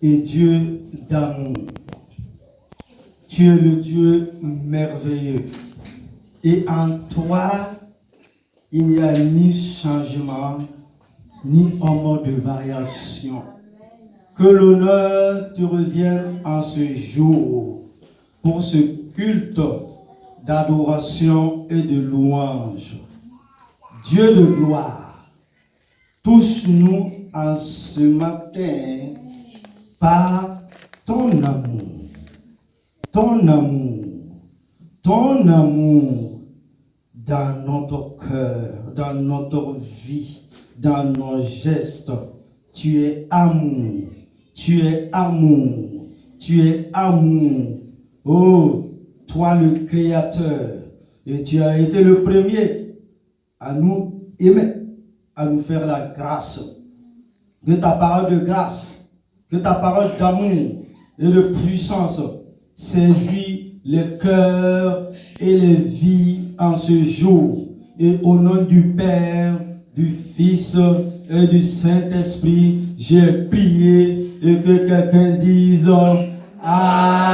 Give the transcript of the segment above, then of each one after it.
et Dieu d'amour. Tu es le Dieu merveilleux. Et en toi, il n'y a ni changement, ni ombre de variation. Que l'honneur te revienne en ce jour pour ce culte d'adoration et de louange. Dieu de gloire, touche-nous en ce matin par ton amour, ton amour, ton amour dans notre cœur, dans notre vie, dans nos gestes. Tu es amour, tu es amour, tu es amour. Oh, toi le Créateur, et tu as été le premier à nous aimer, à nous faire la grâce. Que ta parole de grâce, que ta parole d'amour et de puissance saisit les cœurs et les vies en ce jour. Et au nom du Père, du Fils et du Saint-Esprit, j'ai prié et que quelqu'un dise Amen.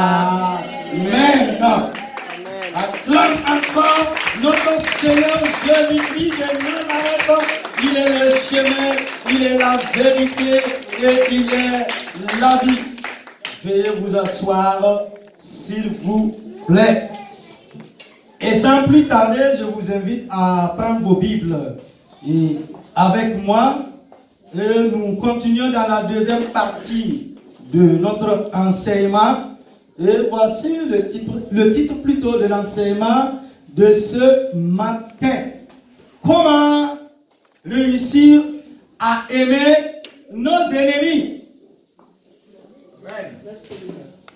Acclame encore notre Seigneur Jésus-Christ de Nazareth. Il est le chemin, il est la vérité et il est la vie. Veuillez vous asseoir, s'il vous plaît. Et sans plus tarder, je vous invite à prendre vos Bibles et avec moi, et nous continuons dans la deuxième partie de notre enseignement. Et voici le titre plutôt de l'enseignement de ce matin. Comment réussir à aimer nos ennemis?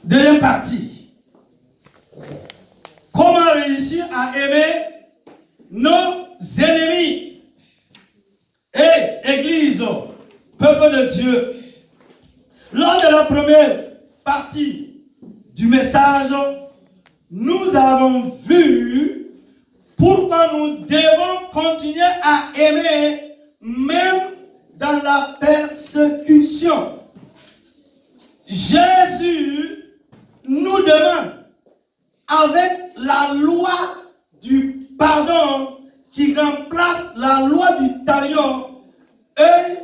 Deuxième partie. Comment réussir à aimer nos ennemis? Et Église, peuple de Dieu, lors de la première partie du message, nous avons vu pourquoi nous devons continuer à aimer même dans la persécution. Jésus nous demande, avec la loi du pardon qui remplace la loi du talion, œil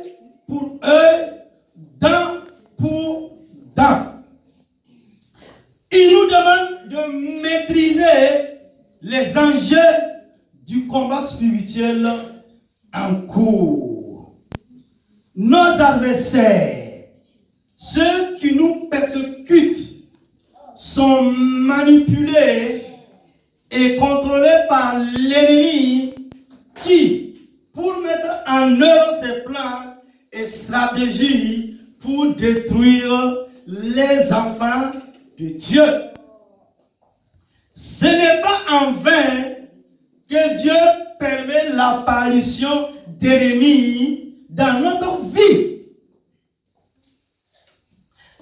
pour œil, dent pour dent. Il nous demande de maîtriser les enjeux du combat spirituel en cours. Nos adversaires, ceux qui nous persécutent, sont manipulés et contrôlés par l'ennemi qui, pour mettre en œuvre ses plans et stratégies pour détruire les enfants de Dieu. Ce n'est pas en vain que Dieu permet l'apparition d'ennemis dans notre vie.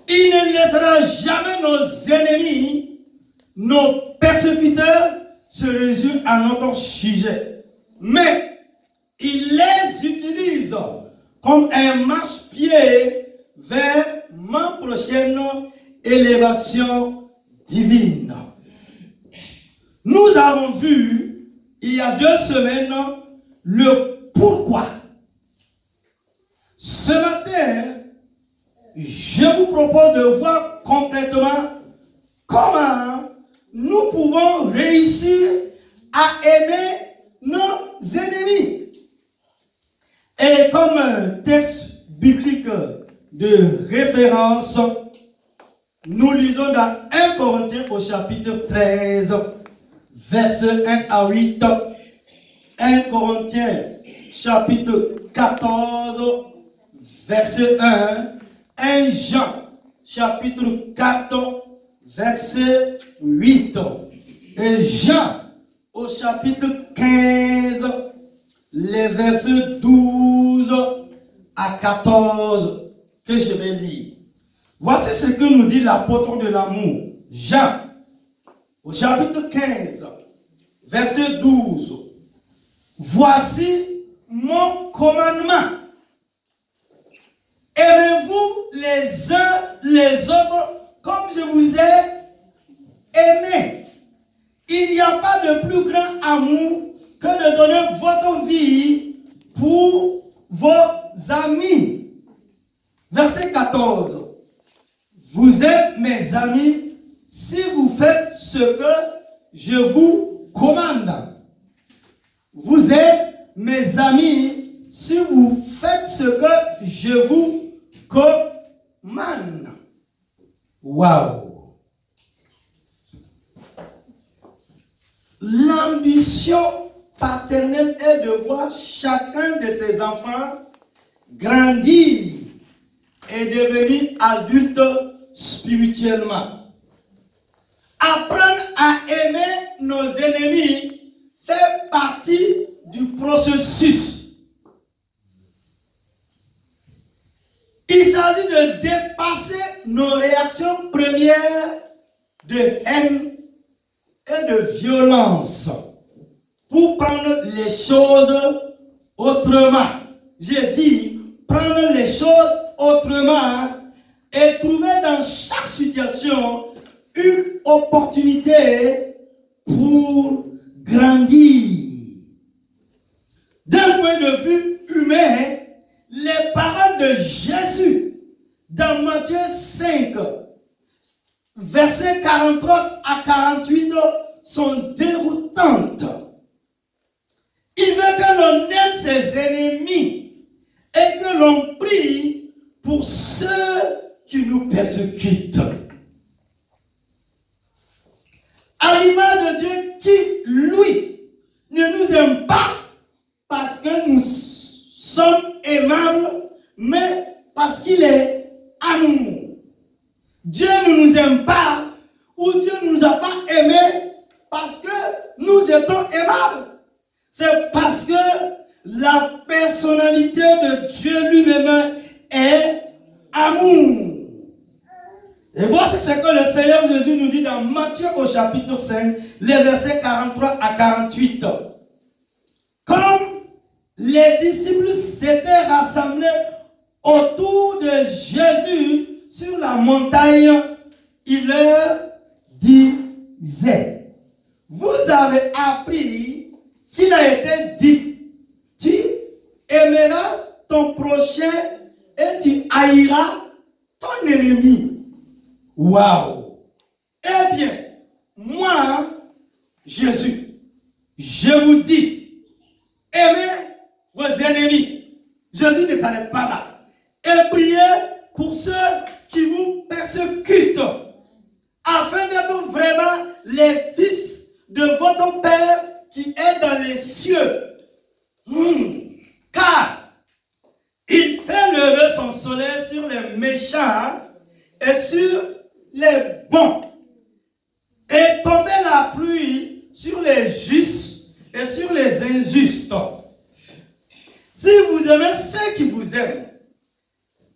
Il ne laissera jamais nos ennemis, nos persécuteurs, se résoudre à notre sujet. Mais il les utilise comme un marchepied vers ma prochaine élévation divine. Nous avons vu, il y a 2 semaines, le pourquoi. Ce matin, je vous propose de voir concrètement comment nous pouvons réussir à aimer nos ennemis. Et comme texte biblique de référence, nous lisons dans 1 Corinthiens au chapitre 13, versets 1 à 8, 1 Corinthiens chapitre 14, verset 1, 1 Jean chapitre 4, verset 8, et Jean au chapitre 15, les versets 12 à 14 que je vais lire. Voici ce que nous dit l'apôtre de l'amour, Jean, au chapitre 15, verset 12. Voici mon commandement. Aimez-vous les uns les autres comme je vous ai aimé. Il n'y a pas de plus grand amour que de donner votre vie pour vos amis. Verset 14. Vous êtes mes amis si vous faites ce que je vous commande. Vous êtes mes amis si vous faites ce que je vous commande. Waouh! L'ambition paternelle est de voir chacun de ses enfants grandir et devenir adulte spirituellement. Apprendre à aimer nos ennemis fait partie du processus. Il s'agit de dépasser nos réactions premières de haine et de violence pour prendre les choses autrement. J'ai dit prendre les choses autrement et trouver dans chaque situation une opportunité pour grandir. D'un point de vue humain, les paroles de Jésus dans Matthieu 5, versets 43 à 48 sont déroutantes. Il veut que l'on aime ses ennemis et que l'on prie pour ceux qui nous persécutent. À l'image de Dieu qui, lui, ne nous aime pas parce que nous sommes aimables, mais parce qu'il est amour. Dieu ne nous aime pas ou Dieu ne nous a pas aimés parce que nous étions aimables. C'est parce que la personnalité de Dieu lui-même est amour. Et voici ce que le Seigneur Jésus nous dit dans Matthieu au chapitre 5, les versets 43 à 48. Comme les disciples s'étaient rassemblés autour de Jésus sur la montagne, il leur disait, vous avez appris qu'il a été dit, tu aimeras ton prochain et tu haïras ton ennemi. Waouh! Eh bien, moi, Jésus, je vous dis, aimez vos ennemis. Jésus ne s'arrête pas là. Et priez pour ceux qui vous persécutent, afin d'être vraiment les fils de votre Père qui est dans les cieux. Car il fait lever son soleil sur les méchants et sur les bons, et tomber la pluie sur les justes et sur les injustes. Si vous aimez ceux qui vous aiment,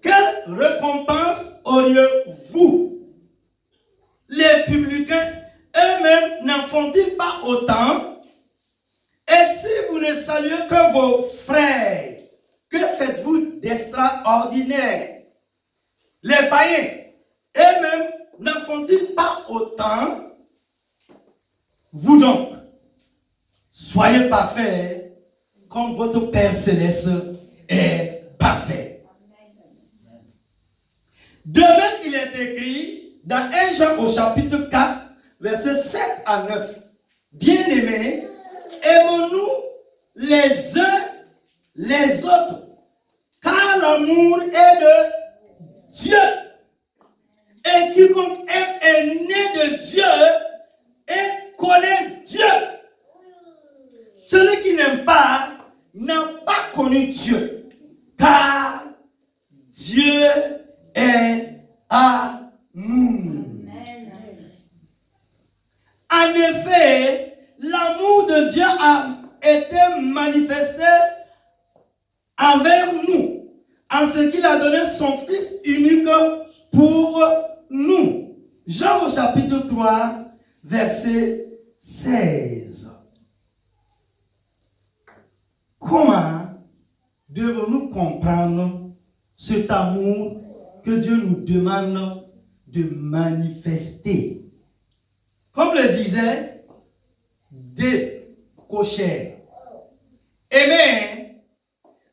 quelle récompense auriez-vous? Les publicains eux-mêmes n'en font-ils pas autant? Et si vous ne saluez que vos frères, que faites-vous d'extraordinaire? Les païens eux-mêmes n'en font-ils pas autant? Vous donc, soyez parfaits comme votre Père Céleste est parfait. De même, il est écrit dans 1 Jean au chapitre 4, versets 7 à 9. Bien-aimés, aimons-nous les uns les autres, car l'amour est de Dieu. Et quiconque est né de Dieu et connaît Dieu. Celui qui n'aime pas n'a pas connu Dieu, car Dieu est amour. En effet, l'amour de Dieu a été manifesté envers nous, en ce qu'il a donné son Fils unique pour nous. Jean au chapitre 3, verset 16. Comment devons-nous comprendre cet amour que Dieu nous demande de manifester. Comme le disait des cochers, aimer,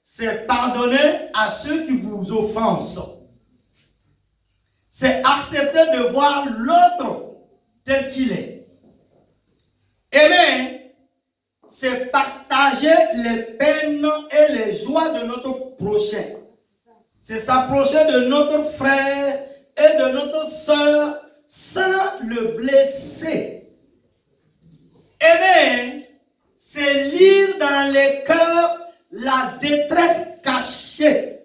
c'est pardonner à ceux qui vous offensent. C'est accepter de voir l'autre tel qu'il est. Aimer, c'est partager les peines et les joies de notre prochain. C'est s'approcher de notre frère et de notre sœur sans le blesser. Aimer, c'est lire dans les cœurs la détresse cachée.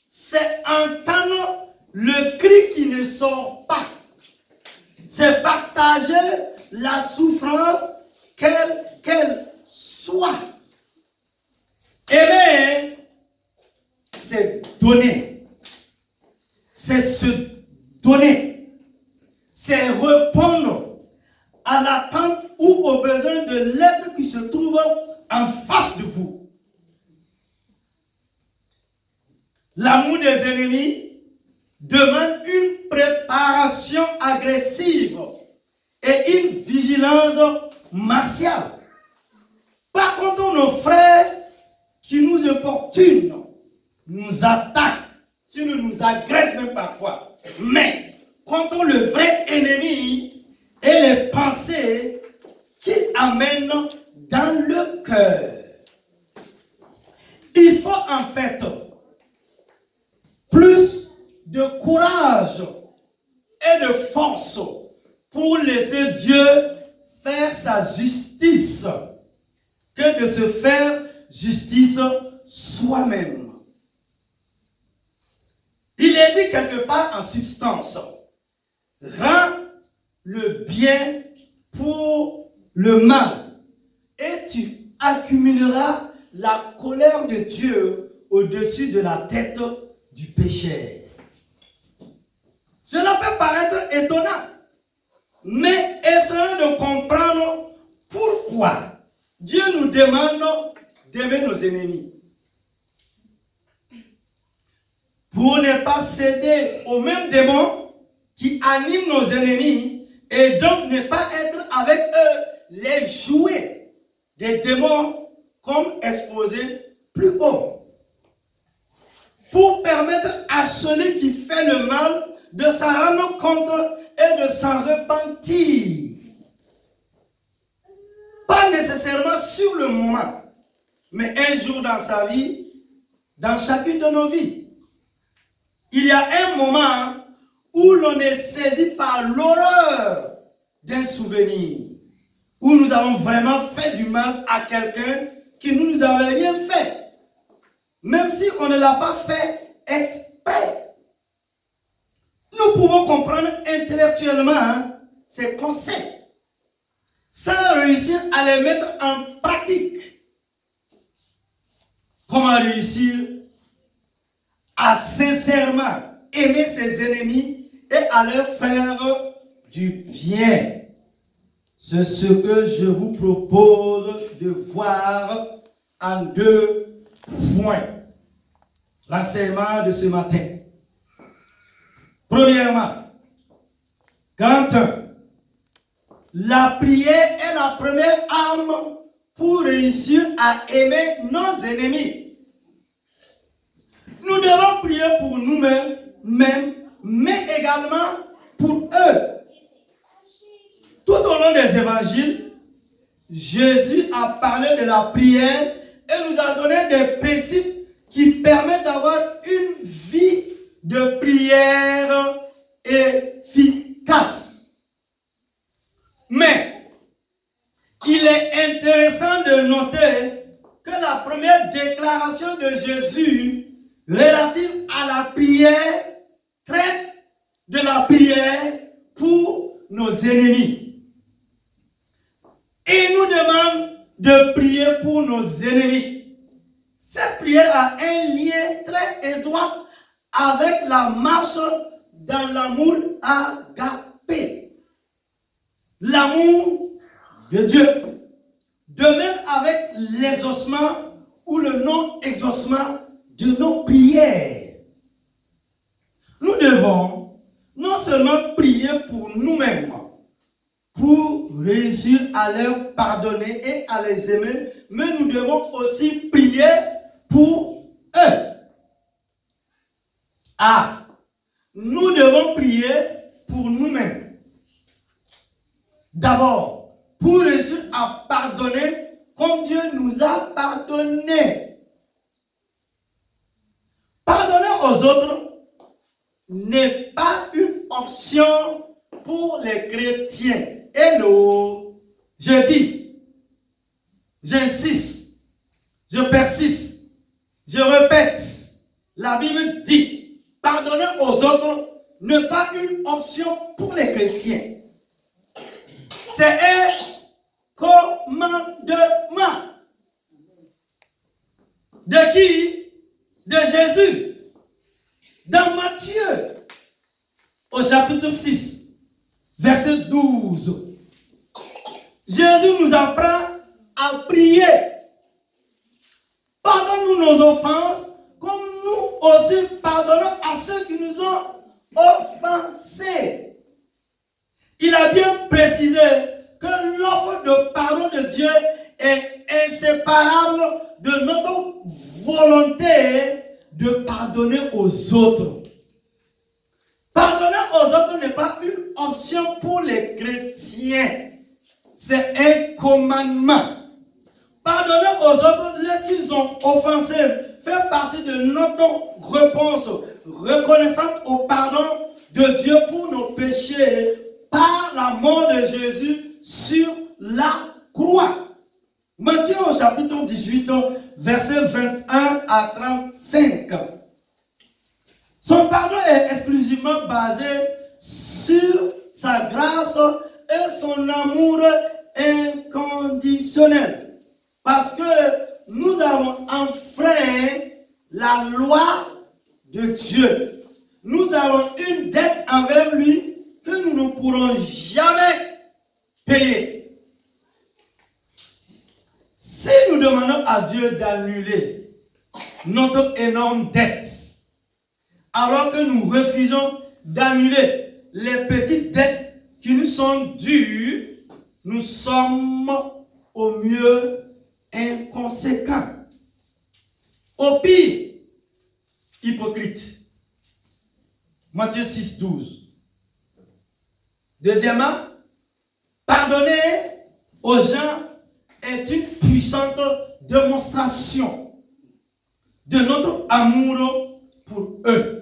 C'est entendre le cri qui ne sort pas. C'est partager la souffrance, qu'elle soit. Aimer, c'est donner. C'est se donner. C'est répondre à l'attente ou aux besoins de l'être qui se trouve en face de vous. L'amour des ennemis demande une préparation agressive et une vigilance martiale. Pas contre nos frères qui nous importunent, nous attaquent, sinon nous agressent même parfois. Mais contre le vrai ennemi et les pensées qu'il amène dans le cœur. Il faut en fait plus de courage et de force pour laisser Dieu faire sa justice que de se faire justice soi-même. Il est dit quelque part en substance, rends le bien pour le mal et tu accumuleras la colère de Dieu au-dessus de la tête du pécheur. Cela peut paraître étonnant, mais essayons de comprendre pourquoi Dieu nous demande d'aimer nos ennemis. Pour ne pas céder aux mêmes démons qui animent nos ennemis et donc ne pas être avec eux les jouets des démons comme exposé plus haut. Pour permettre à celui qui fait le mal de s'en rendre compte et de s'en repentir. Pas nécessairement sur le moment, mais un jour dans sa vie, dans chacune de nos vies. Il y a un moment où l'on est saisi par l'horreur d'un souvenir, où nous avons vraiment fait du mal à quelqu'un qui ne nous avait rien fait, même si on ne l'a pas fait exprès. Nous pouvons comprendre intellectuellement ces concepts, sans réussir à les mettre en pratique. Comment réussir à sincèrement aimer ses ennemis et à leur faire du bien? C'est ce que je vous propose de voir en 2 points. L'enseignement de ce matin. Premièrement, quand la prière est la première arme pour réussir à aimer nos ennemis. Nous devons prier pour nous-mêmes, mais également pour eux. Tout au long des évangiles, Jésus a parlé de la prière et nous a donné des principes qui permettent d'avoir une vie de prière efficace. Mais il est intéressant de noter que la première déclaration de Jésus relative à la prière traite de la prière pour nos ennemis. Il nous demande de prier pour nos ennemis. Cette prière a un lien très étroit avec la marche dans l'amour agapé. L'amour de Dieu. De même avec l'exaucement ou le non-exaucement de nos prières. nous devons non seulement prier pour nous-mêmes, pour réussir à leur pardonner et à les aimer, mais nous devons aussi prier pour eux. Ah, nous devons prier pour nous-mêmes. D'abord, pour réussir à pardonner comme Dieu nous a pardonné. Pardonner aux autres n'est pas une option pour les chrétiens. Hello, je dis, j'insiste, je persiste, je répète, la Bible dit, pardonner aux autres n'est pas une option pour les chrétiens. C'est un commandement. De qui? De Jésus. Dans Matthieu, au chapitre 6, verset 12. Jésus nous apprend à prier. Pardonne-nous nos offenses, comme nous aussi pardonnons à ceux qui nous ont offensés. Il a bien précisé que l'offre de pardon de Dieu est inséparable de notre volonté de pardonner aux autres. Pardonner aux autres n'est pas une option pour les chrétiens. C'est un commandement. Pardonner aux autres lorsqu'ils ont offensé fait partie de notre réponse reconnaissante au pardon de Dieu pour nos péchés par la mort de Jésus sur la croix. Matthieu au chapitre 18, verset 21 à 35. Son pardon est exclusivement basé sur sa grâce et son amour inconditionnel. Parce que nous avons enfreint la loi de Dieu. Nous avons une dette envers lui que nous ne pourrons jamais payer. Si nous demandons à Dieu d'annuler notre énorme dette, alors que nous refusons d'annuler les petites dettes qui nous sont dues, nous sommes au mieux inconséquents. Au pire, hypocrites. Matthieu 6, 12. Deuxièmement, pardonner aux gens est une puissante démonstration de notre amour pour eux.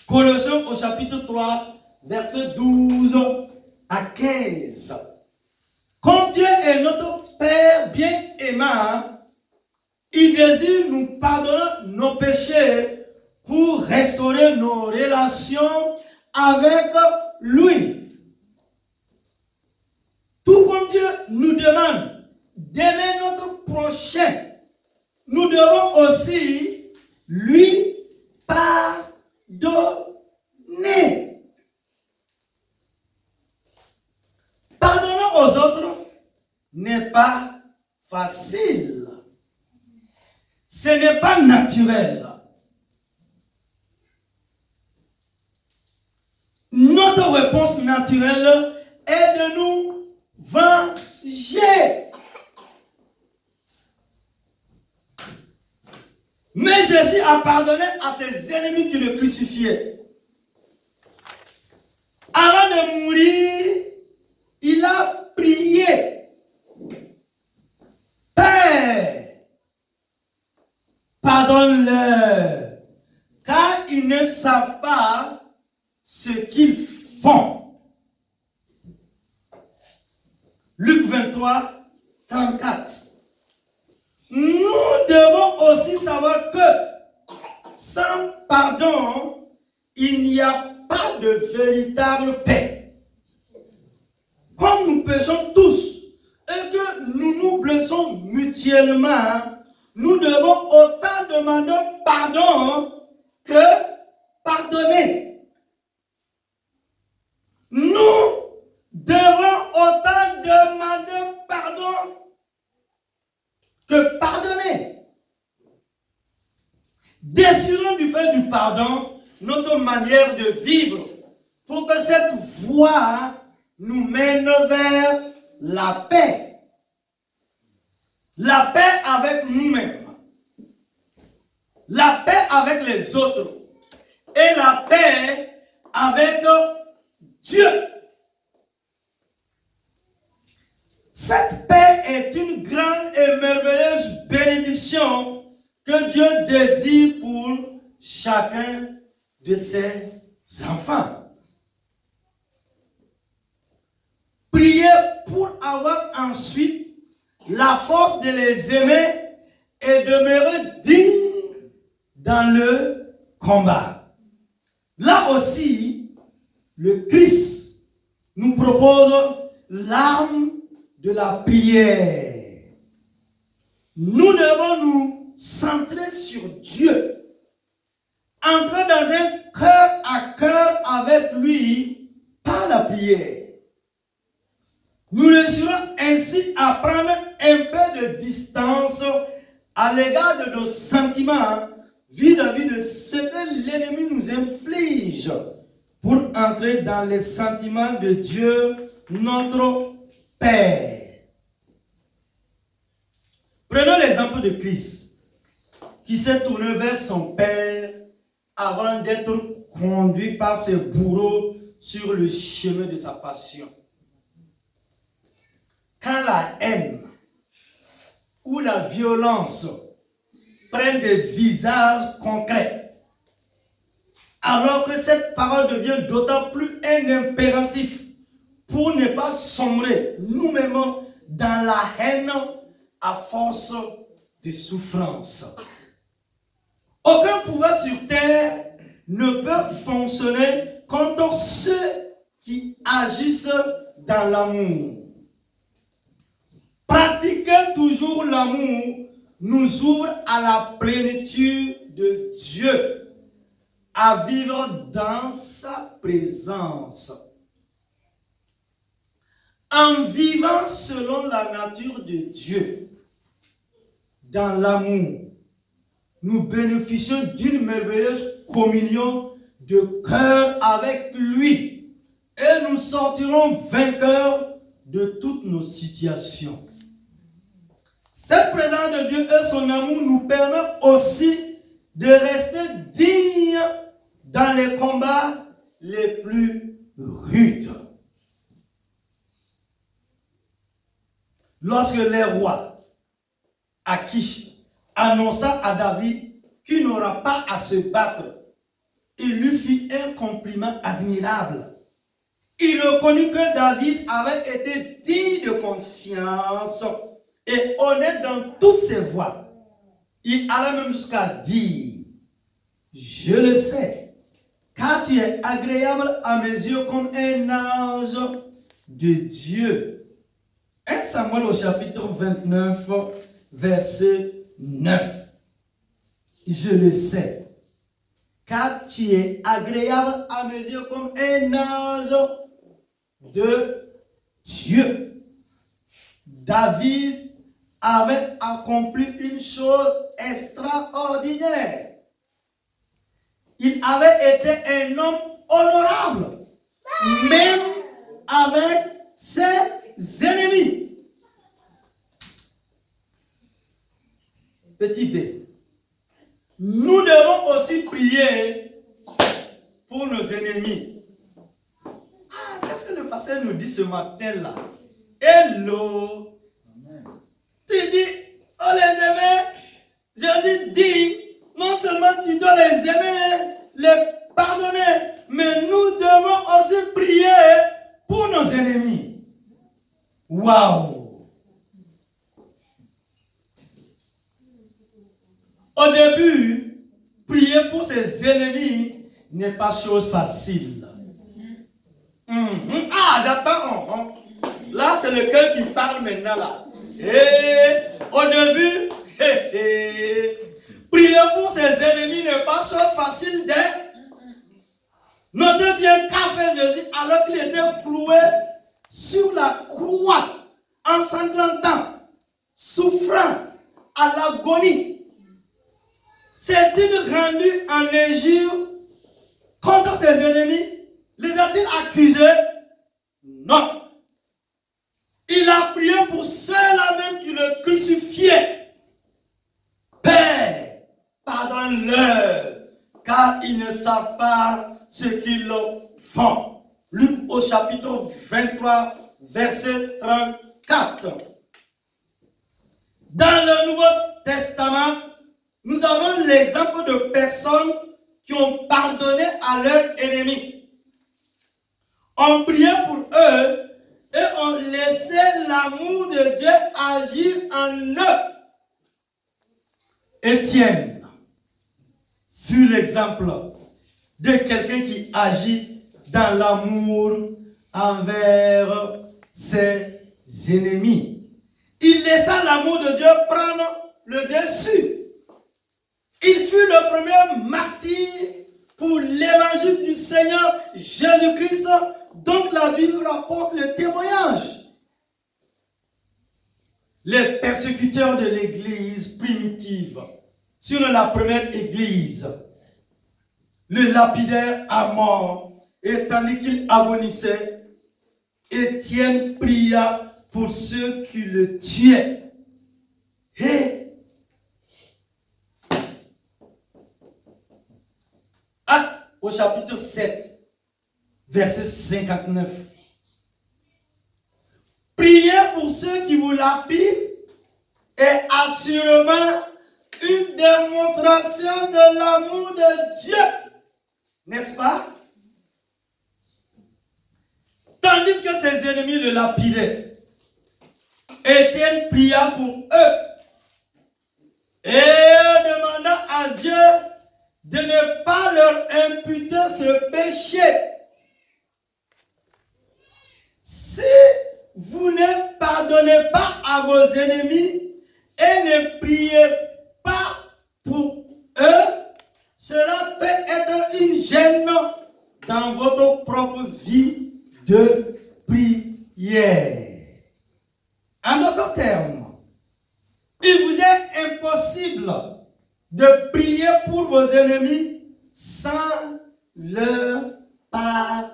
Colossiens au chapitre 3, verset 12 à 15. Comme Dieu est notre Père bien-aimant, il désire nous pardonner nos péchés pour restaurer nos relations avec lui. Tout comme Dieu nous demande d'aimer notre prochain, nous devons aussi lui pardonner. Pardonner aux autres n'est pas facile. Ce n'est pas naturel. Notre réponse naturelle est de nous venger. Mais Jésus a pardonné à ses ennemis qui le crucifiaient. Avant de mourir, il a prié. Père, pardonne-leur, car ils ne savent pas ce qu'ils font. Luc 23, 34. Nous devons aussi savoir que sans pardon, il n'y a pas de véritable paix. Comme nous péchons tous et que nous nous blessons mutuellement, nous devons autant demander pardon que pardonner. Nous devons autant demander pardon que pardonner. Désirons du fait du pardon notre manière de vivre, pour que cette voie nous mène vers la paix. La paix avec nous-mêmes. La paix avec les autres. Et la paix avec Dieu. Cette paix est une grande et merveilleuse bénédiction que Dieu désire pour chacun de ses enfants. Priez pour avoir ensuite la force de les aimer et demeurer dignes dans le combat. Là aussi, le Christ nous propose l'arme de la prière. Nous devons nous centrer sur Dieu, entrer dans un cœur à cœur avec lui par la prière. Nous réussirons ainsi à prendre un peu de distance à l'égard de nos sentiments vis-à-vis de ce que l'ennemi nous inflige pour entrer dans les sentiments de Dieu, notre Père. Prenons l'exemple de Christ, qui s'est tourné vers son Père avant d'être conduit par ses bourreaux sur le chemin de sa passion. Quand la haine ou la violence prennent des visages concrets, alors que cette parole devient d'autant plus un impératif pour ne pas sombrer nous-mêmes dans la haine à force de souffrance. Aucun pouvoir sur terre ne peut fonctionner contre ceux qui agissent dans l'amour. Pratiquer toujours l'amour nous ouvre à la plénitude de Dieu, à vivre dans sa présence. En vivant selon la nature de Dieu, dans l'amour, nous bénéficions d'une merveilleuse communion de cœur avec lui et nous sortirons vainqueurs de toutes nos situations. Cette présence de Dieu et son amour nous permet aussi de rester dignes dans les combats les plus rudes. Lorsque les rois, Akish, annonça à David qu'il n'aura pas à se battre, il lui fit un compliment admirable. Il reconnut que David avait été digne de confiance et honnête dans toutes ses voies. Il alla même jusqu'à dire: je le sais, car tu es agréable à mes yeux comme un ange de Dieu. 1 Samuel au chapitre 29, verset 9. Je le sais, car tu es agréable à mes yeux comme un ange de Dieu. David avait accompli une chose extraordinaire. Il avait été un homme honorable, même avec ses ennemis. Petit B. Nous devons aussi prier pour nos ennemis. Qu'est-ce que le pasteur nous dit ce matin-là? Hello. Tu dis, oh les aimer. Je dis, non seulement tu dois les aimer, les pardonner, mais nous devons aussi prier pour nos ennemis. Waouh! Au début, prier pour ses ennemis n'est pas chose facile. Ah, j'attends. Là, c'est le cœur qui parle maintenant là. Et au début, prier pour ses ennemis n'est pas chose facile d'être. Notez bien qu'a fait Jésus alors qu'il était cloué sur la croix, ensanglantant, souffrant, à l'agonie. C'est une rendue en injure contre ses ennemis? Les a-t-il accusés? Non. Il a prié pour ceux-là même qui le crucifiaient. Père, pardonne-leur, car ils ne savent pas ce qu'ils font. Luc au chapitre 23, verset 34. Dans le Nouveau Testament, nous avons l'exemple de personnes qui ont pardonné à leurs ennemis. On priait pour eux et on laissait l'amour de Dieu agir en eux. Étienne fut l'exemple de quelqu'un qui agit dans l'amour envers ses ennemis. Il laissa l'amour de Dieu prendre le dessus. Il fut le premier martyr pour l'évangile du Seigneur Jésus-Christ, dont la Bible rapporte le témoignage. Les persécuteurs de l'église primitive, sur la première église, le lapidaire à mort, et tandis qu'il agonissait, Étienne pria pour ceux qui le tuaient. Et Actes au chapitre 7, verset 59. Priez pour ceux qui vous lapident est assurément une démonstration de l'amour de Dieu. N'est-ce pas? Tandis que ses ennemis le lapidaient, Étienne pria pour eux et demanda à Dieu de ne pas leur imputer ce péché. Si vous ne pardonnez pas à vos ennemis et ne priez pas pour eux, cela peut être une gêne dans votre propre vie de prière. En d'autres termes, il vous est impossible de prier pour vos ennemis sans leur pardonner.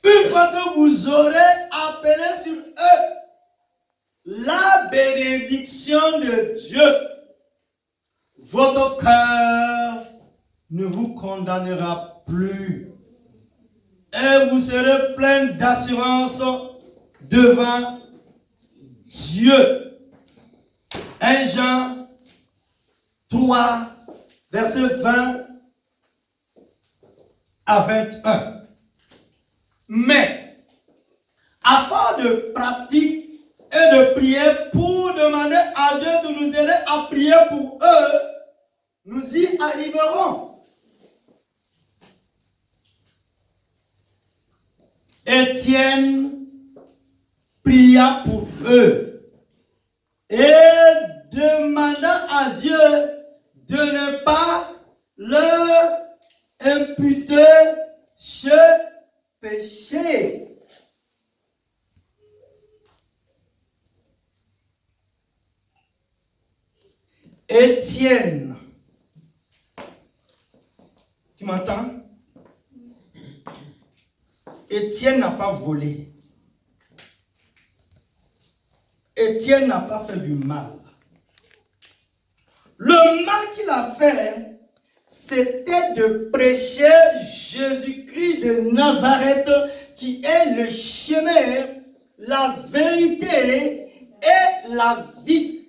Une fois que vous aurez appelé sur eux la bénédiction de Dieu, votre cœur ne vous condamnera plus et vous serez plein d'assurance devant Dieu. 1 Jean 3, verset 20 à 21. Mais, à force de pratique et de prière pour demander à Dieu de nous aider à prier pour eux, nous y arriverons. Étienne pria pour eux et demanda à Dieu de ne pas leur imputer ce péché. Étienne, tu m'entends? Étienne n'a pas volé. Étienne n'a pas fait du mal. Le mal qu'il a fait, c'était de prêcher Jésus-Christ de Nazareth, qui est le chemin, la vérité et la vie.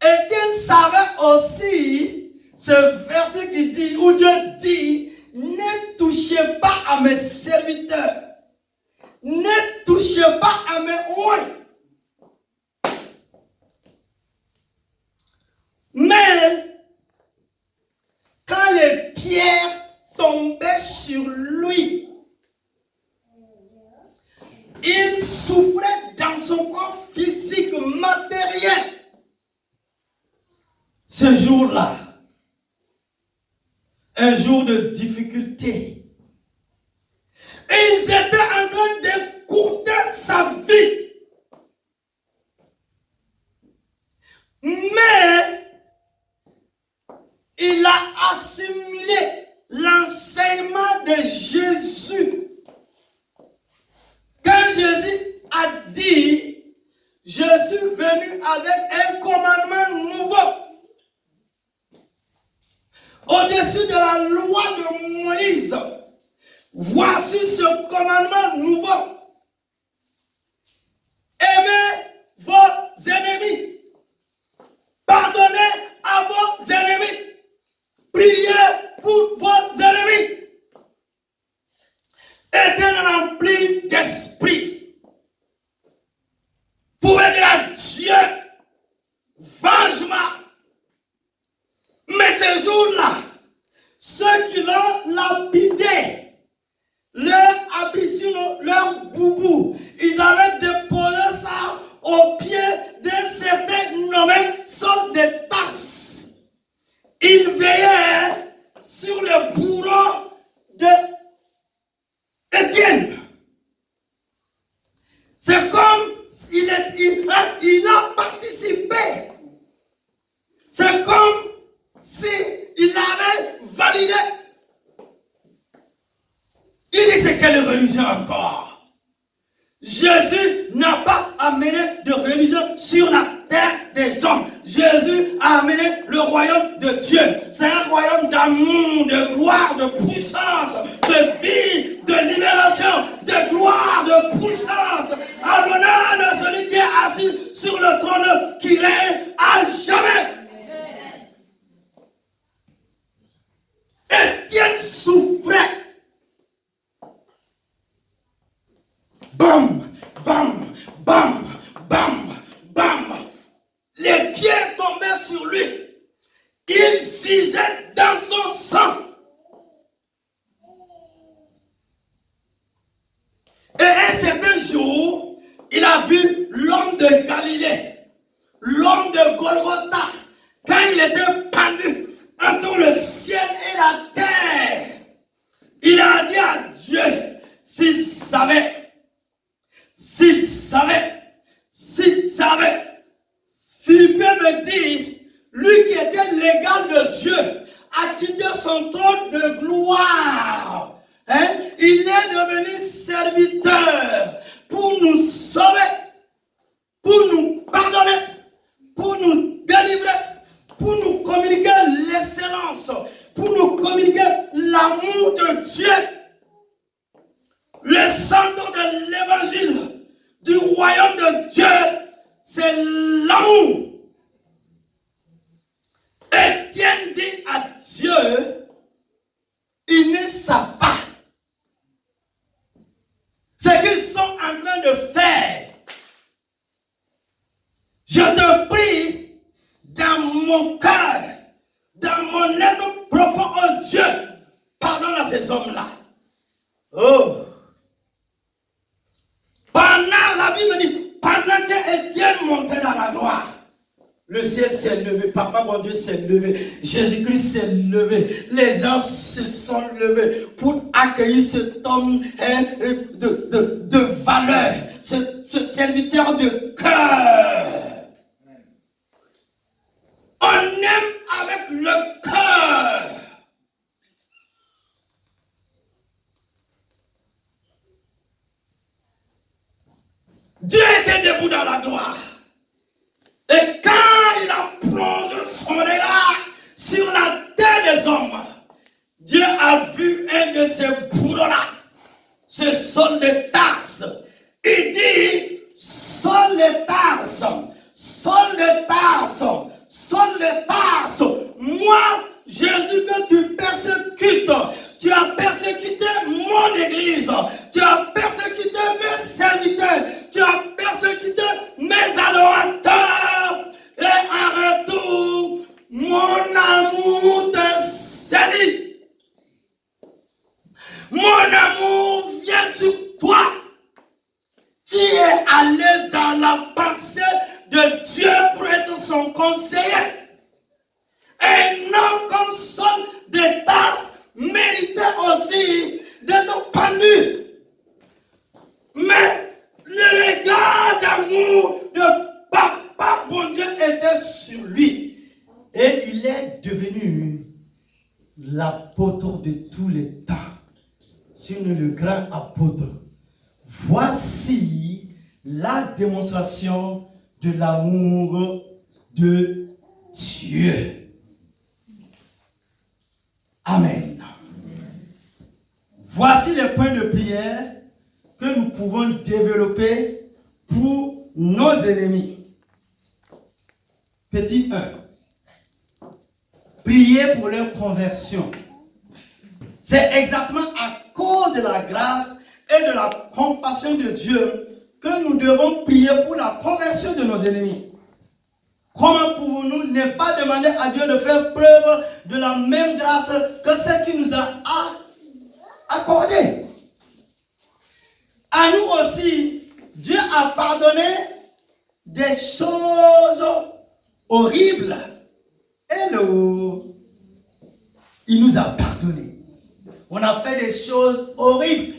Étienne savait aussi ce verset qui dit, où Dieu dit, ne touchez pas à mes serviteurs, ne touchez pas à mes oins. Mais quand les pierres tombaient sur lui, il souffrait dans son corps physique, matériel. Ce jour-là, un jour de difficulté, ils étaient en train d'écourter sa vie. Mais venu avec un commandement nouveau. Au-dessus de la loi de Moïse, voici ce commandement nouveau. Aimez vos ennemis. Pardonnez à vos ennemis. Priez pour vos ennemis. Étant rempli d'esprit. Pouvez dire à Dieu, venge-moi. Mais ces jours-là, ceux qui l'ont lapidé, leur ambition, leur boubou, ils avaient déposé ça au pied d'un certain nommé Saul de Tarse. Il veillait sur le bourreau de Étienne. C'est comme il a participé. C'est comme s'il avait validé. Il dit, c'est quelle religion encore? Jésus n'a pas amené de religion sur la terre des hommes. Jésus a amené le royaume de Dieu. C'est un royaume d'amour, de gloire, de puissance, de vie, de libération, de gloire, de puissance. À l'honneur de celui qui est assis sur le trône qui règne à jamais. Étienne souffrait. Bam, bam, bam, bam, bam. Les pieds tombaient sur lui. Il gisait dans son sang. Et un certain jour, il a vu l'homme de Galilée, l'homme de Golgotha, quand il était pendu entre le ciel et la terre. Il a dit à Dieu, s'il savait. Philippien me dit, lui qui était l'égal de Dieu, a quitté son trône de gloire. Il est devenu serviteur pour nous sauver, pour nous pardonner, pour nous délivrer, pour nous communiquer l'excellence, pour nous communiquer l'amour de Dieu. Le centre de l'évangile du royaume de Dieu, c'est l'amour. Étienne dit à Dieu, ils ne savent pas ce qu'ils sont en train de faire. Je te prie, dans mon cœur, dans mon être profond, oh Dieu, pardonne à ces hommes-là. Oh! Pendant, la Bible dit, pendant que Étienne montait dans la gloire, le ciel s'est levé, Papa mon Dieu s'est levé, Jésus-Christ s'est levé, les gens se sont levés pour accueillir cet homme de valeur, ce serviteur de cœur. On aime avec le cœur. Dieu était debout dans la gloire. Et quand il a plongé son regard sur la terre des hommes, Dieu a vu un de ces bourreaux-là, ce Saul de Tarse. Il dit, Saul de Tarse, Saul de Tarse, Saul de Tarse, moi, Jésus que tu persécutes, tu as persécuté mon église, tu as persécuté mes serviteurs, tu as persécuté mes adorateurs, et en retour, mon amour te séduit. Mon amour vient sur toi, qui est allé dans la pensée de Dieu pour être son conseiller. Un homme comme Saul de Tarse méritait aussi d'être pendu. Mais le regard d'amour de Papa bon Dieu était sur lui. Et il est devenu l'apôtre de tous les temps. Sinon le grand apôtre. Voici la démonstration de l'amour de Dieu. Amen. Voici les points de prière que nous pouvons développer pour nos ennemis. Petit 1. Prier pour leur conversion. C'est exactement à cause de la grâce et de la compassion de Dieu que nous devons prier pour la conversion de nos ennemis. Comment pouvons-nous ne pas demander à Dieu de faire preuve de la même grâce que celle qu'il nous a accordée? À nous aussi, Dieu a pardonné des choses horribles. Hello! Il nous a pardonné. On a fait des choses horribles.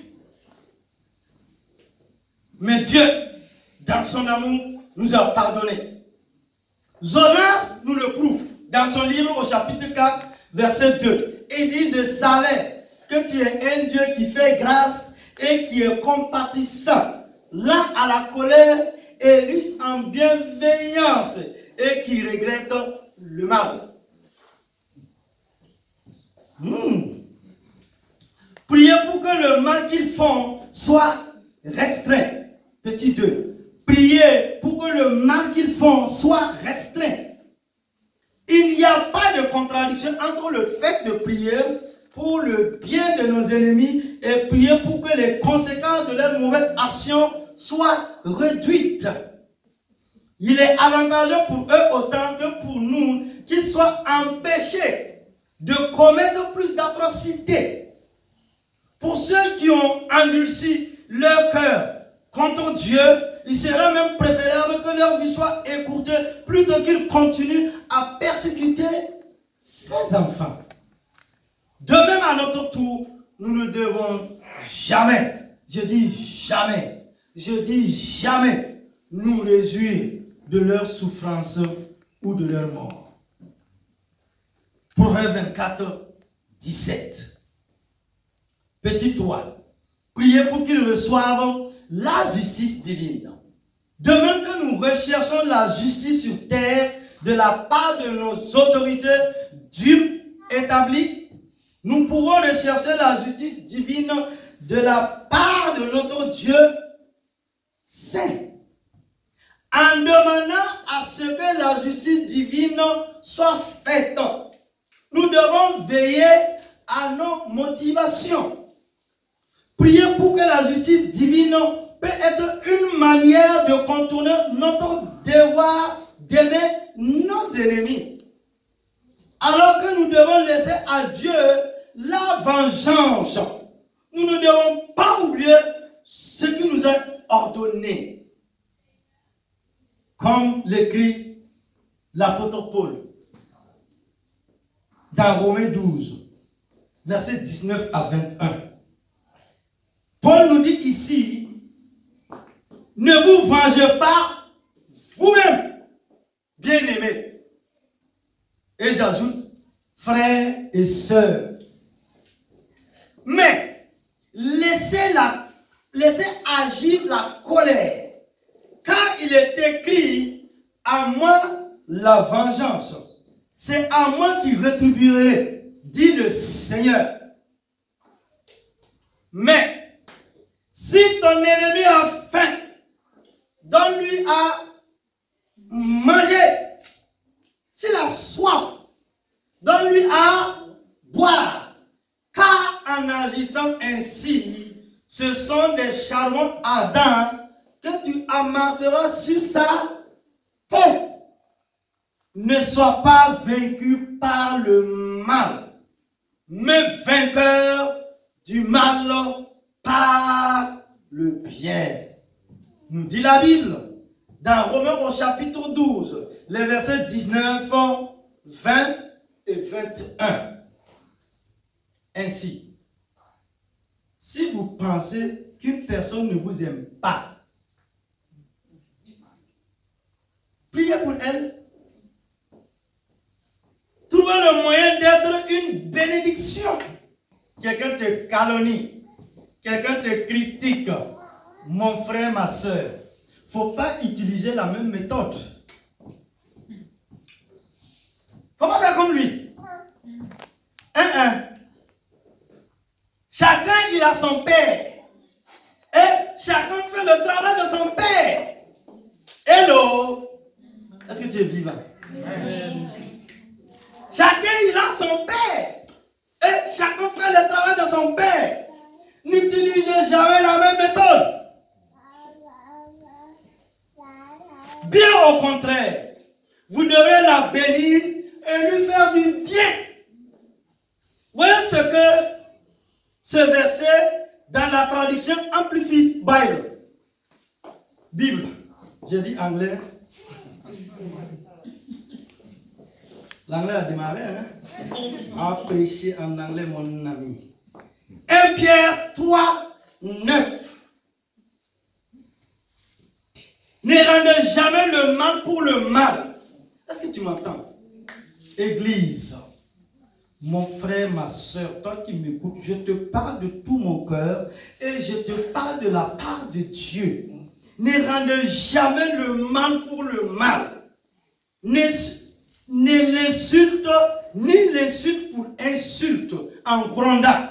Mais Dieu, dans son amour, nous a pardonné. Jonas nous le prouve dans son livre au chapitre 4, verset 2. Il dit, je savais que tu es un Dieu qui fait grâce et qui est compatissant, lent à la colère et riche en bienveillance et qui regrette le mal. Priez pour que le mal qu'ils font soit restreint. Petit 2. Priez pour que le mal qu'ils font soit restreint. Il n'y a pas de contradiction entre le fait de prier pour le bien de nos ennemis et prier pour que les conséquences de leurs mauvaises actions soient réduites. Il est avantageux pour eux autant que pour nous qu'ils soient empêchés de commettre plus d'atrocités. Pour ceux qui ont endurci leur cœur contre Dieu, il serait même préférable que leur vie soit écourtée plutôt qu'ils continuent à persécuter ses enfants. De même à notre tour, nous ne devons jamais, je dis jamais, nous réjouir de leur souffrance ou de leur mort. Proverbe 24, 17. Petit 3. Priez pour qu'ils reçoivent la justice divine. De même que nous recherchons la justice sur terre de la part de nos autorités dures établies, nous pouvons rechercher la justice divine de la part de notre Dieu saint. En demandant à ce que la justice divine soit faite, nous devons veiller à nos motivations. Prier pour que la justice divine peut être une manière de contourner notre devoir d'aimer nos ennemis. Alors que nous devons laisser à Dieu la vengeance. Nous ne devons pas oublier ce qui nous est ordonné. Comme l'écrit l'apôtre Paul dans Romains 12, versets 19 à 21. Paul nous dit ici, ne vous vengez pas vous-même, bien-aimés. Et j'ajoute, frères et sœurs. Mais laissez agir la colère, car il est écrit, à moi la vengeance. C'est à moi qui rétribuerai, dit le Seigneur. Mais si ton ennemi a faim, donne-lui à manger. S'il a soif, donne-lui à boire. Car en agissant ainsi, ce sont des charbons ardents que tu amasseras sur sa tête. Ne sois pas vaincu par le mal, mais vainqueur du mal par le bien. Nous dit la Bible dans Romains au chapitre 12, les versets 19, 20 et 21. Ainsi, si vous pensez qu'une personne ne vous aime pas, priez pour elle. Trouvez le moyen d'être une bénédiction. Quelqu'un te calomnie, quelqu'un te critique, mon frère, ma soeur. faut pas utiliser la même méthode. Faut pas faire comme lui. Chacun, il a son père. Et chacun fait le travail de son père. Hello. Est-ce que tu es vivant? Chacun, il a son père. Et chacun fait le travail de son père. N'utilisez jamais la même méthode. Bien au contraire, vous devrez la bénir et lui faire du bien. Voyez ce verset dans la traduction Amplified Bible. J'ai dit anglais. L'anglais a démarré, hein? À prêcher en anglais, mon ami. 1 Pierre 3, 9. Ne rendez jamais le mal pour le mal. Est-ce que tu m'entends? Église, mon frère, ma soeur, toi qui m'écoutes, je te parle de tout mon cœur et je te parle de la part de Dieu. Ne rendez jamais le mal pour le mal. Ne l'insulte, ni l'insulte pour insulte, en grondant,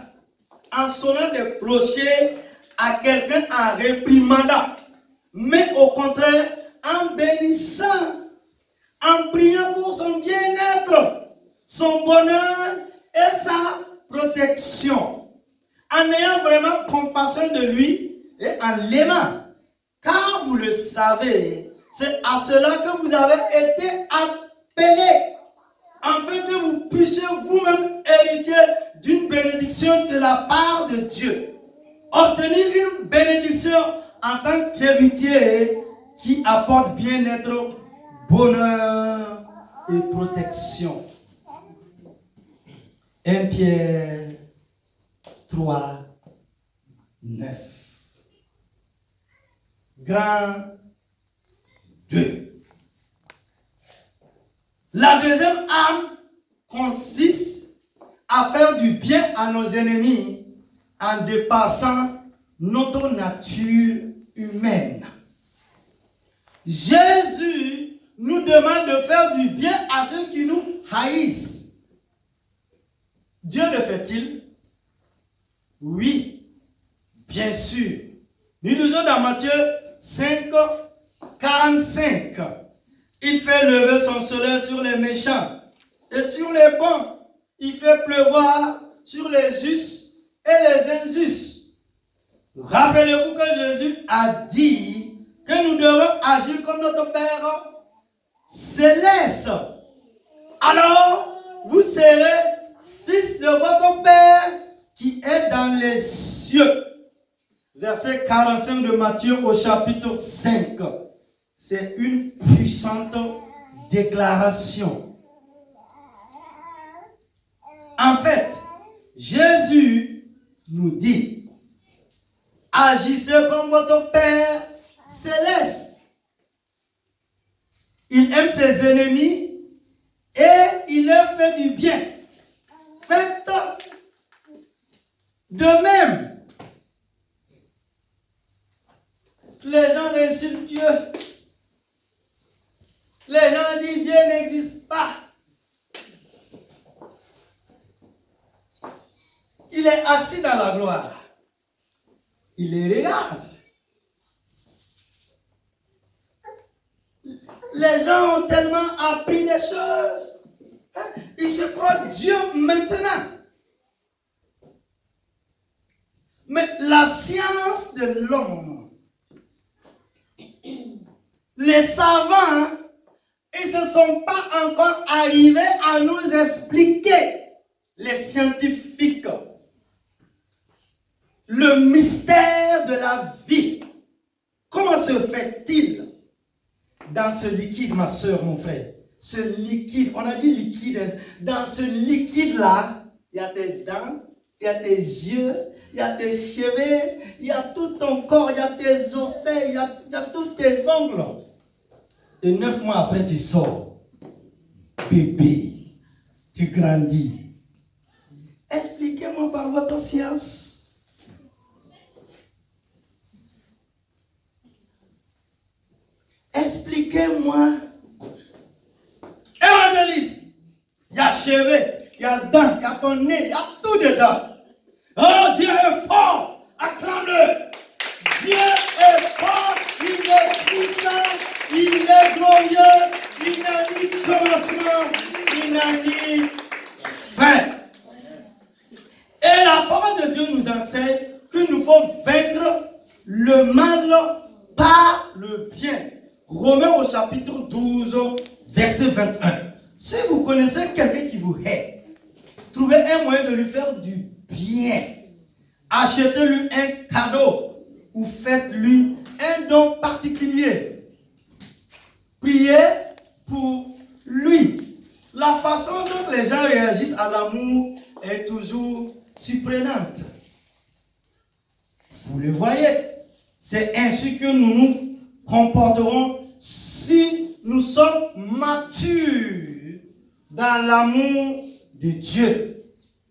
en sonnant des clochers à quelqu'un, en réprimandant, mais au contraire, en bénissant, en priant pour son bien-être, son bonheur et sa protection, en ayant vraiment compassion de lui et en l'aimant. Car vous le savez, c'est à cela que vous avez été appelés, afin que vous puissiez vous-même hériter d'une bénédiction de la part de Dieu. Obtenir une bénédiction en tant qu'héritier qui apporte bien-être, bonheur et protection. 1 Pierre 3, 9. Grand 2. La deuxième arme consiste à faire du bien à nos ennemis en dépassant notre nature humaine. Jésus nous demande de faire du bien à ceux qui nous haïssent. Dieu le fait-il? Oui, bien sûr. Nous lisons dans Matthieu 5, 45. Il fait lever son soleil sur les méchants et sur les bons. Il fait pleuvoir sur les justes et les injustes. Rappelez-vous que Jésus a dit que nous devons agir comme notre Père céleste. Alors, vous serez fils de votre Père qui est dans les cieux. Verset 45 de Matthieu au chapitre 5. C'est une puissante déclaration. En fait, Jésus nous dit, agissez comme votre Père céleste. Il aime ses ennemis et il leur fait du bien. Faites de même. Les gens insultent Dieu. Les gens disent Dieu n'existe pas. Il est assis dans la gloire. Il les regarde. Les gens ont tellement appris des choses. Ils se croient Dieu maintenant. Mais la science de l'homme, les savants, ils ne se sont pas encore arrivés à nous expliquer, les scientifiques, le mystère de la vie. Comment se fait-il dans ce liquide, ma soeur, mon frère? Ce liquide, on a dit liquide, dans ce liquide-là, il y a tes dents, il y a tes yeux, il y a tes cheveux, il y a tout ton corps, il y a tes orteils, il y a tous tes ongles. Et 9 mois après, tu sors. Bébé, tu grandis. Expliquez-moi par votre science. expliquez-moi. Évangéliste, il y a cheveux, il y a dents, il y a ton nez, il y a tout dedans. Oh, Dieu est fort, acclame-le. Dieu est fort, il est puissant, il est glorieux, il n'a ni commencement, il n'a ni fin. Et la parole de Dieu nous enseigne qu'il nous faut vaincre le mal par le bien. Romains au chapitre 12, verset 21. Si vous connaissez quelqu'un qui vous hait, trouvez un moyen de lui faire du bien. Achetez-lui un cadeau ou faites-lui un don particulier. Priez pour lui. La façon dont les gens réagissent à l'amour est toujours surprenante. Vous le voyez, c'est ainsi que nous nous comporterons si nous sommes matures dans l'amour de Dieu.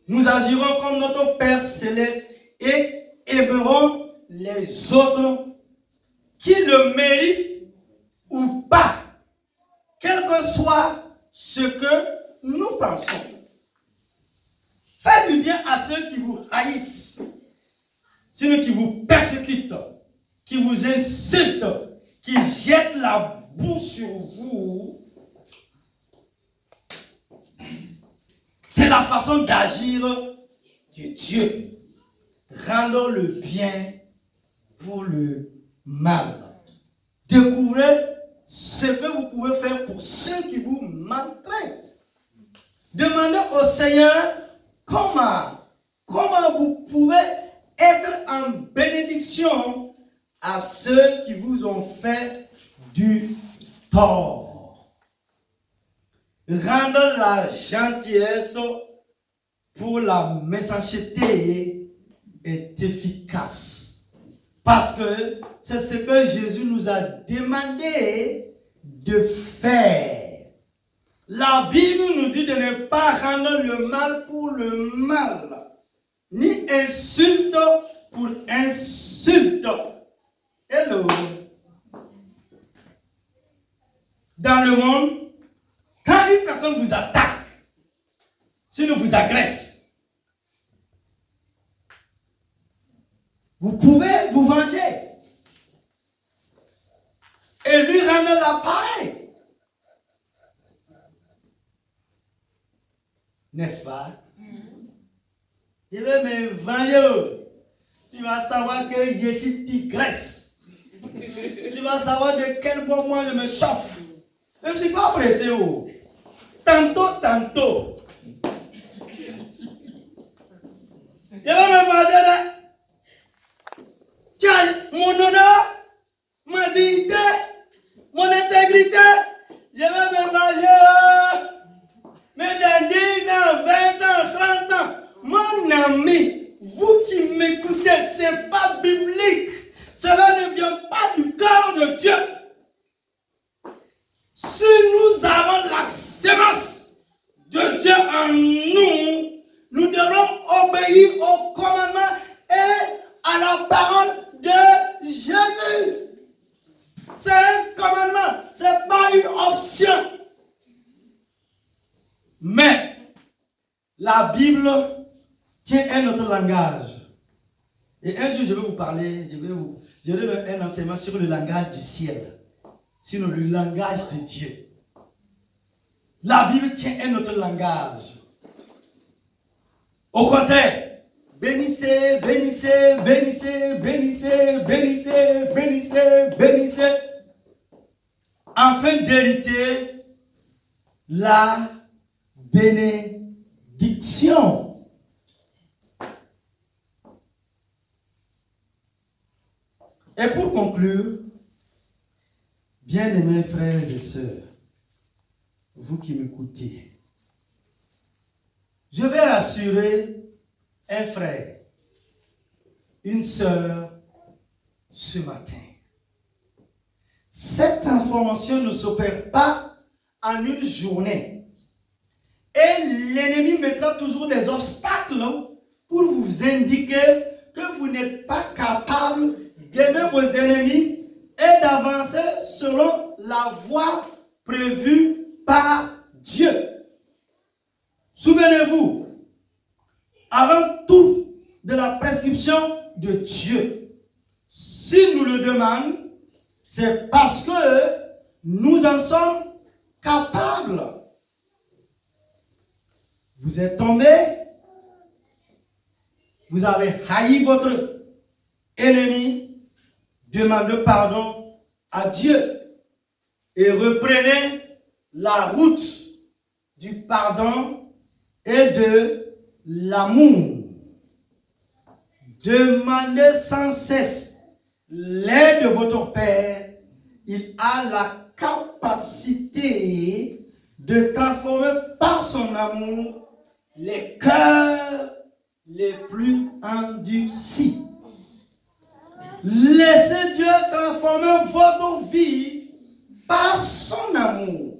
Nous agirons comme notre Père Céleste et aimerons les autres qui le méritent ou pas, quel que soit ce que nous pensons. Faites du bien à ceux qui vous haïssent, ceux qui vous persécutent, qui vous insultent, qui jettent la boue sur vous. C'est la façon d'agir de Dieu. Rendre le bien pour le mal. Découvrez ce que vous pouvez faire pour ceux qui vous maltraitent. Demandez au Seigneur comment vous pouvez être en bénédiction à ceux qui vous ont fait du tort. Rendre la gentillesse pour la méchanceté est efficace. Parce que c'est ce que Jésus nous a demandé de faire. La Bible nous dit de ne pas rendre le mal pour le mal, ni insulte pour insulte. Hello. Dans le monde, quand une personne vous attaque, sinon vous agresse, vous pouvez vous venger et lui rendre l'appareil. N'est-ce pas? Je vais me venger. Tu vas savoir que je suis tigresse. Tu vas savoir de quel moment je me chauffe. Je ne suis pas pressé. Tantôt. Je vais me venger. Tiens, mon honneur, ma dignité, mon intégrité, je vais me venger. Mais dans 10 ans, 20 ans, 30 ans, mon ami, vous qui m'écoutez, ce n'est pas biblique. Cela ne vient pas du cœur de Dieu. Si nous avons la sémence de Dieu en nous, nous devons obéir au commandement et à la parole de Jésus. C'est un commandement, ce n'est pas une option. Mais la Bible tient un autre langage. Et un jour, je vais vous parler, je vais faire un enseignement sur le langage du ciel, sur le langage de Dieu. La Bible tient un autre langage. Au contraire, bénissez, bénissez, bénissez, bénissez, bénissez, bénissez, bénissez, afin d'hériter la bénédiction. Et pour conclure, bien-aimés frères et sœurs, vous qui m'écoutez, je vais rassurer un frère, une sœur ce matin. Cette information ne s'opère pas en une journée. Et l'ennemi mettra toujours des obstacles pour vous indiquer que vous n'êtes pas capable d'aimer vos ennemis et d'avancer selon la voie prévue par Dieu. Souvenez-vous, avant tout de la prescription de Dieu, si nous le demandons, c'est parce que nous en sommes capables. Vous êtes tombé, vous avez haï votre ennemi, demandez pardon à Dieu et reprenez la route du pardon et de l'amour. Demandez sans cesse l'aide de votre Père. Il a la capacité de transformer par son amour les cœurs les plus endurcis. Laissez Dieu transformer votre vie par son amour,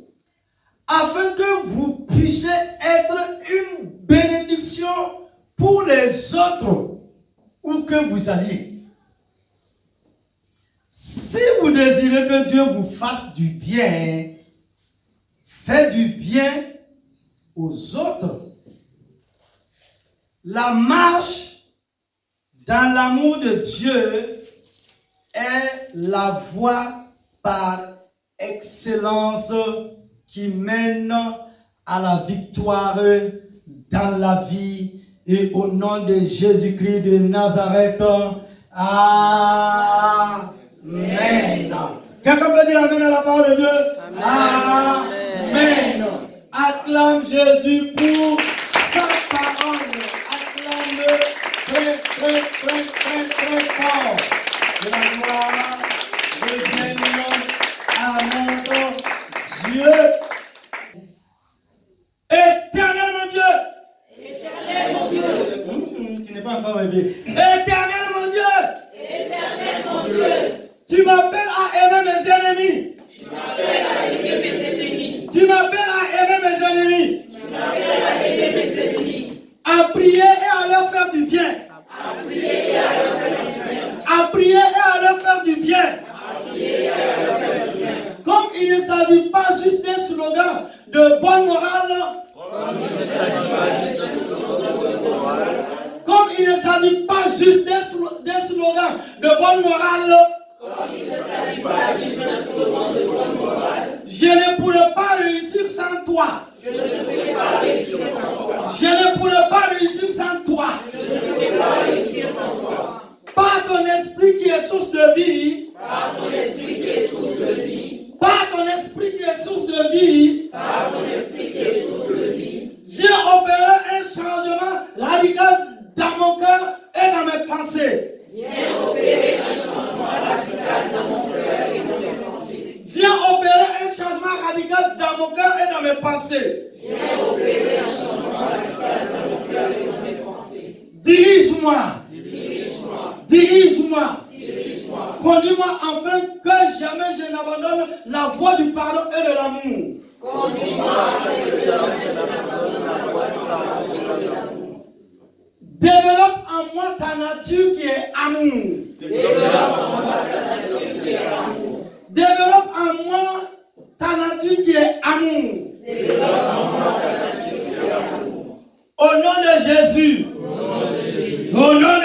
afin que vous puissiez être une bénédiction pour les autres où que vous alliez. Si vous désirez que Dieu vous fasse du bien, faites du bien aux autres. La marche dans l'amour de Dieu est la voie par excellence qui mène à la victoire dans la vie. Et au nom de Jésus-Christ de Nazareth, Amen. Quelqu'un peut dire Amen à la parole de Dieu? Amen. Acclame Jésus pour sa parole. Acclame-le très fort. Que la gloire revienne à notre Dieu. Éternel mon Dieu. Éternel mon Dieu. Tu n'es pas encore réveillé. Éternel mon Dieu. Éternel mon Dieu. Tu m'appelles à aimer mes ennemis. Tu m'appelles à aimer mes ennemis. Tu m'appelles à aimer mes ennemis. Tu m'appelles à aimer mes ennemis. À prier et à leur faire du bien. À prier et à leur faire du bien. À prier et à leur faire du bien. À prier et à leur faire du bien. Comme il ne s'agit pas juste d'un slogan de bonne morale. Comme il ne s'agit pas juste d'un slogan de bonne morale. Comme il ne s'agit pas juste d'un slogan de bonne morale. Comme il ne s'agit pas juste d'un slogan de bonne morale. Je ne pourrais pas réussir sans toi. Je ne pourrais pas réussir sans toi. Je ne pourrais pas réussir sans toi. Je ne pourrais pas réussir sans toi. Par ton esprit qui est source de vie. Par ton esprit qui est source de vie. Par ton esprit qui est source de vie. Par ton esprit qui est source de vie. Viens opérer un changement radical dans mon cœur et dans mes pensées. Viens opérer un changement radical dans mon cœur et dans mes pensées. Viens opérer un changement radical dans mon cœur et dans mes pensées. Viens opérer un changement radical dans mon cœur et dans mes pensées. Dirige-moi. Dirige-moi. Dirige-moi. Dirige-moi. Conduis-moi afin que jamais je n'abandonne la voie du pardon et de l'amour. Conduis-moi afin que jamais je n'abandonne la voie du pardon et de l'amour. Développe en moi ta nature qui est amour. Développe en moi ta nature qui est amour. Développe en moi ta nature qui est amour. Développe en moi ta nature qui est amour. Au nom de Jésus. Au nom de Jésus. Au nom